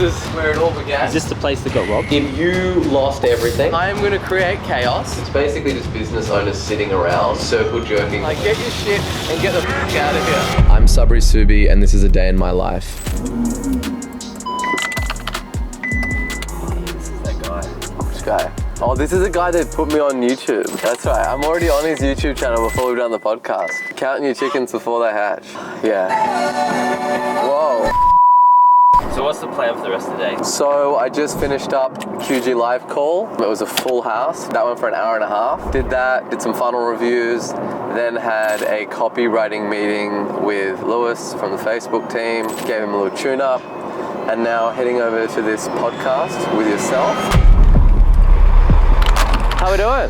is where it all began. Is this the place that got robbed? If you lost everything, I am going to create chaos. It's basically just business owners sitting around, circle jerking. Like, get your shit and get the fuck out of here. I'm Sabri Subi, and this is a day in my life. This is that guy. Which guy? Oh, this is a guy that put me on YouTube. That's right. I'm already on his YouTube channel before we've done the podcast. Counting your chickens before they hatch. Yeah. Whoa. So what's the plan for the rest of the day? So I just finished up QG Live call. It was a full house. That went for an hour and a half. Did that, did some funnel reviews, then had a copywriting meeting with Lewis from the Facebook team, gave him a little tune up, and now heading over to this podcast with yourself. How we doing?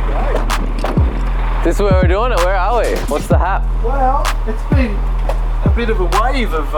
Great. This is where we're doing it. Where are we? What's the hap? Well, it's been a bit of a wave of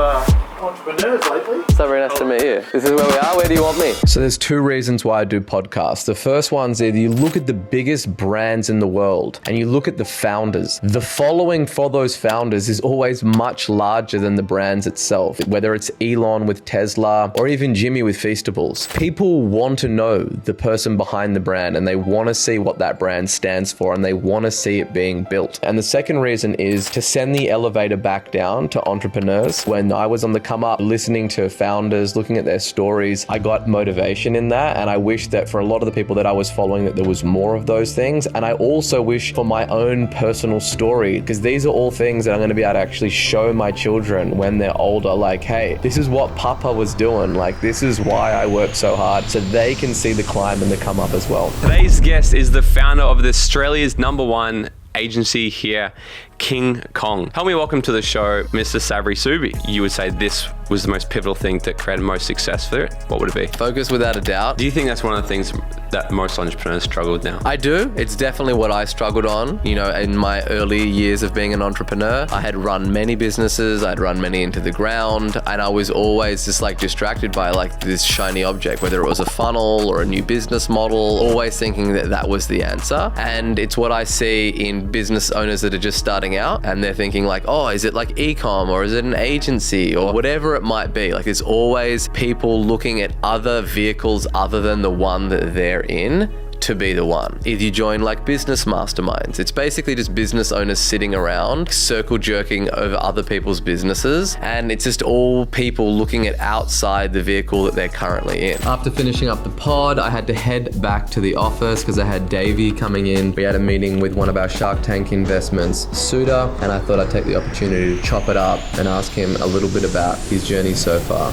entrepreneurs lately. So very nice to meet you. This is where we are. Where do you want me? So there's two reasons why I do podcasts. The first one's either you look at the biggest brands in the world and you look at the founders. The following for those founders is always much larger than the brands itself. Whether it's Elon with Tesla or even Jimmy with Feastables. People want to know the person behind the brand and they want to see what that brand stands for and they want to see it being built. And the second reason is to send the elevator back down to entrepreneurs. When I was on the come up, listening to founders, looking at their stories, I got motivation in that, and I wish that for a lot of the people that I was following that there was more of those things. And I also wish for my own personal story, because these are all things that I'm going to be able to actually show my children when they're older, like, hey, this is what Papa was doing, like this is why I work so hard, so they can see the climb and the come up as well. Today's guest is the founder of Australia's #1 agency here, King Kong. Help me welcome to the show, Mr. Sabri Subi. You would say this was the most pivotal thing that created most success for it. What would it be? Focus, without a doubt. Do you think that's one of the things that most entrepreneurs struggle with now? I do. It's definitely what I struggled on. You know, in my early years of being an entrepreneur, I had run many businesses, I'd run many into the ground, and I was always just like distracted by like this shiny object, whether it was a funnel or a new business model, always thinking that that was the answer. And it's what I see in business owners that are just starting out and they're thinking like, oh, is it like e-com or is it an agency or whatever it might be? Like there's always people looking at other vehicles other than the one that they're in to be the one. If you join like business masterminds, it's basically just business owners sitting around circle jerking over other people's businesses, and it's just all people looking at outside the vehicle that they're currently in. After finishing up the pod, I had to head back to the office because I had Davey coming in. We had a meeting with one of our Shark Tank investments, Suda, and I thought I'd take the opportunity to chop it up and ask him a little bit about his journey so far.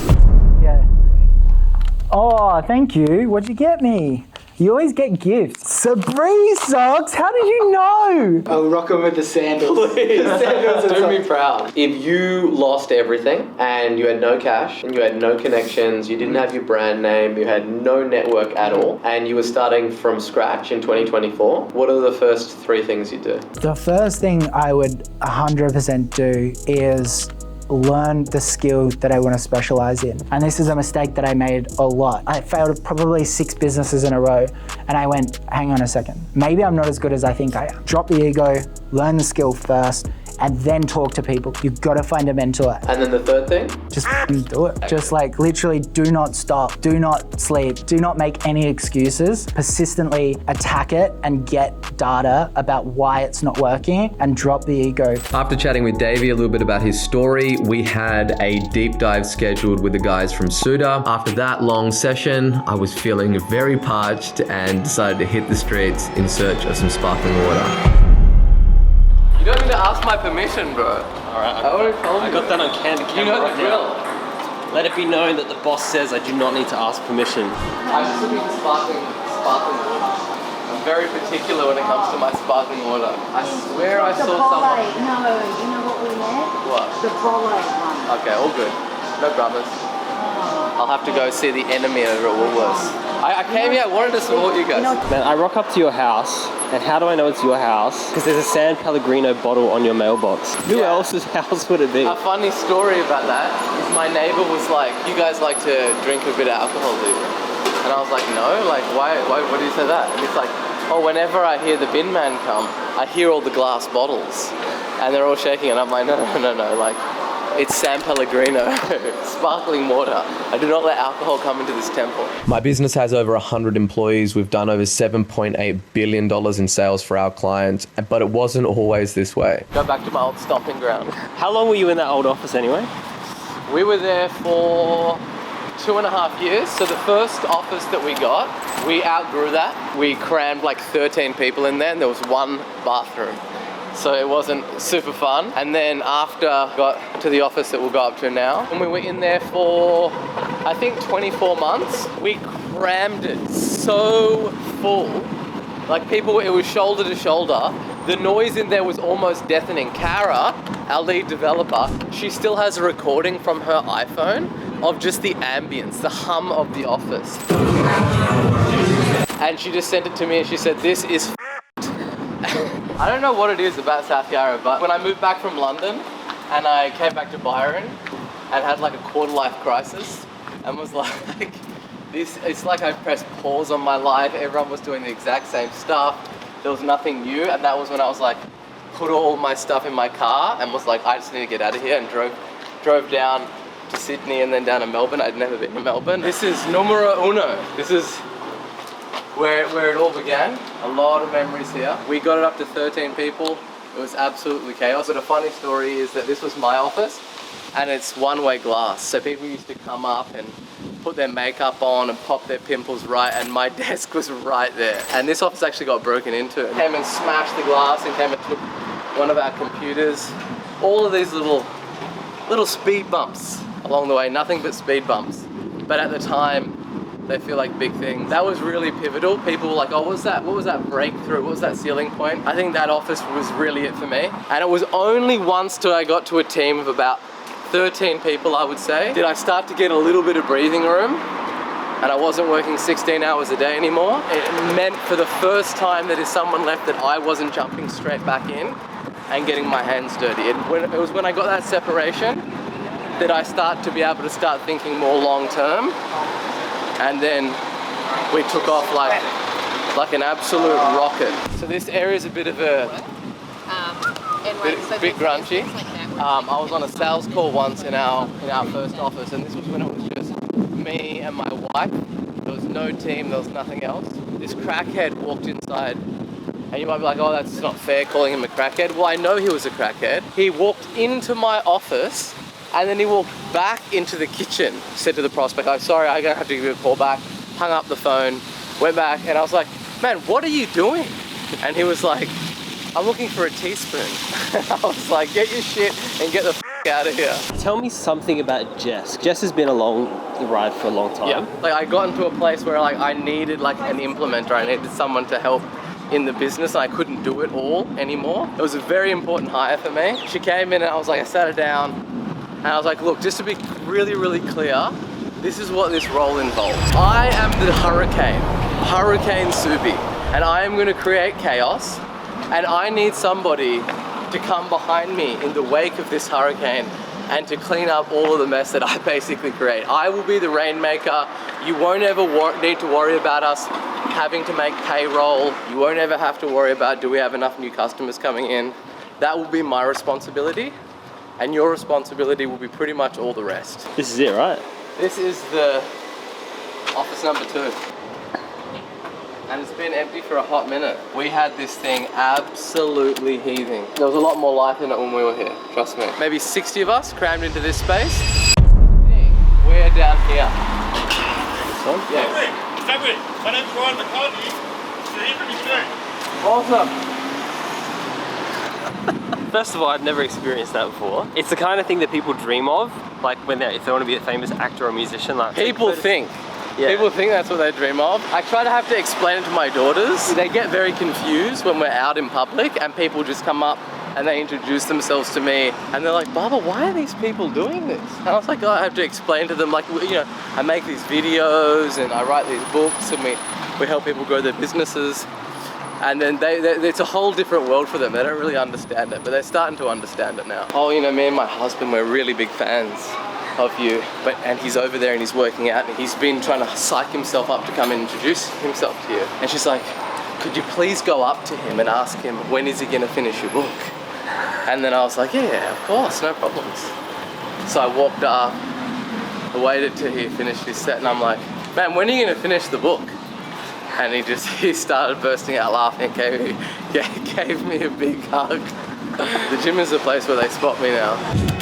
Yeah. Oh, thank you. What'd you get me? You always get gifts. Sabri socks? How did you know? I'll rock them with the sandals. Do me proud. If you lost everything and you had no cash and you had no connections, you didn't have your brand name, you had no network at all, and you were starting from scratch in 2024, what are the first 3 things you do? The first thing I would 100% do is learn the skill that I want to specialize in. And this is a mistake that I made a lot. I failed probably 6 businesses in a row and I went, hang on a second, maybe I'm not as good as I think I am. Drop the ego, learn the skill first, and then talk to people. You've got to find a mentor. And then the third thing? Just do it. Just like literally do not stop, do not sleep, do not make any excuses. Persistently attack it and get data about why it's not working and drop the ego. After chatting with Davey a little bit about his story, we had a deep dive scheduled with the guys from Suda. After that long session, I was feeling very parched and decided to hit the streets in search of some sparkling water. You don't need to ask my permission, bro. Alright, I got that on camera. You know the drill. Let it be known that the boss says I do not need to ask permission. I was just looking for sparkling water. I'm very particular when it comes to my sparkling water. I swear I saw someone. No, you know what we meant? What? The Bollo one. Okay, all good. No dramas. I'll have to go see the enemy over at Woolworths. I came here, I wanted to support you guys. Man, I rock up to your house, and how do I know it's your house? Because there's a San Pellegrino bottle on your mailbox. Who else's house would it be? A funny story about that is my neighbor was like, you guys like to drink a bit of alcohol, do you? And I was like, no, like why do you say that? And it's like, oh, whenever I hear the bin man come, I hear all the glass bottles and they're all shaking and I'm like, no, like It's San Pellegrino, sparkling water. I do not let alcohol come into this temple. My business has over 100 employees. We've done over $7.8 billion in sales for our clients, but it wasn't always this way. Go back to my old stomping ground. How long were you in that old office anyway? We were there for 2.5 years. So the first office that we got, we outgrew that. We crammed like 13 people in there and there was one bathroom. So it wasn't super fun. And then after got to the office that we'll go up to now, and we were in there for, I think 24 months, we crammed it so full. Like people, it was shoulder to shoulder. The noise in there was almost deafening. Kara, our lead developer, she still has a recording from her iPhone of just the ambience, the hum of the office. And she just sent it to me and she said, this is I don't know what it is about South Yarra, but when I moved back from London and I came back to Byron and had like a quarter life crisis and was like, it's like I pressed pause on my life. Everyone was doing the exact same stuff. There was nothing new. And that was when I was like, put all my stuff in my car and was like, I just need to get out of here, and drove down to Sydney and then down to Melbourne. I'd never been to Melbourne. This is numero uno. This is where it all began. A lot of memories here. We got it up to 13 people. It was absolutely chaos. But a funny story is that this was my office and it's one-way glass. So people used to come up and put their makeup on and pop their pimples right, and my desk was right there. And this office actually got broken into. Came and smashed the glass and came and took one of our computers. All of these little speed bumps along the way, nothing but speed bumps. But at the time, they feel like big things. That was really pivotal. People were like, oh, what was that breakthrough? What was that ceiling point? I think that office was really it for me. And it was only once till I got to a team of about 13 people, I would say, did I start to get a little bit of breathing room, and I wasn't working 16 hours a day anymore. It meant for the first time that if someone left that I wasn't jumping straight back in and getting my hands dirty. It was when I got that separation that I start to be able to start thinking more long term. And then we took off like an absolute rocket. So this area is a bit of a bit grungy. I was on a sales call once in our first office, and this was when it was just me and my wife. There was no team, there was nothing else. This crackhead walked inside, and you might be like, oh, that's not fair calling him a crackhead. Well, I know he was a crackhead. He walked into my office and then he walked back into the kitchen, said to the prospect, I'm sorry, I'm gonna have to give you a call back. Hung up the phone, went back, and I was like, man, what are you doing? And he was like, I'm looking for a teaspoon. I was like, get your shit and get the f out of here. Tell me something about Jess. Jess has been along the ride for a long time. Yeah, like I got into a place where like I needed like an implementer. I needed someone to help in the business. I couldn't do it all anymore. It was a very important hire for me. She came in and I was like, I sat her down, and I was like, look, just to be really, really clear, this is what this role involves. I am the Hurricane Subi, and I am going to create chaos, and I need somebody to come behind me in the wake of this hurricane and to clean up all of the mess that I basically create. I will be the rainmaker. You won't ever need to worry about us having to make payroll. You won't ever have to worry about, do we have enough new customers coming in? That will be my responsibility. And your responsibility will be pretty much all the rest. This is it, right? This is the office number 2. And it's been empty for a hot minute. We had this thing absolutely heaving. There was a lot more life in it when we were here, trust me. Maybe 60 of us crammed into this space. We're down here. This one? Yes. Samuel, my name's Ryan McCartney. You're here pretty soon. Awesome. First of all, I've never experienced that before. It's the kind of thing that people dream of, like when if they want to be a famous actor or musician. Like People think that's what they dream of. I try to have to explain it to my daughters. They get very confused when we're out in public and people just come up and they introduce themselves to me and they're like, Baba, why are these people doing this? And I was like, oh, I have to explain to them, like, you know, I make these videos and I write these books and we help people grow their businesses. And then it's a whole different world for them. They don't really understand it, but they're starting to understand it now. Oh, you know, me and my husband, we're really big fans of you. And he's over there and he's working out and he's been trying to psych himself up to come and introduce himself to you. And she's like, could you please go up to him and ask him, when is he gonna finish your book? And then I was like, yeah, of course, no problems. So I walked up, I waited till he finished his set, and I'm like, man, when are you gonna finish the book? And he started bursting out laughing and gave me a big hug. The gym is the place where they spot me now.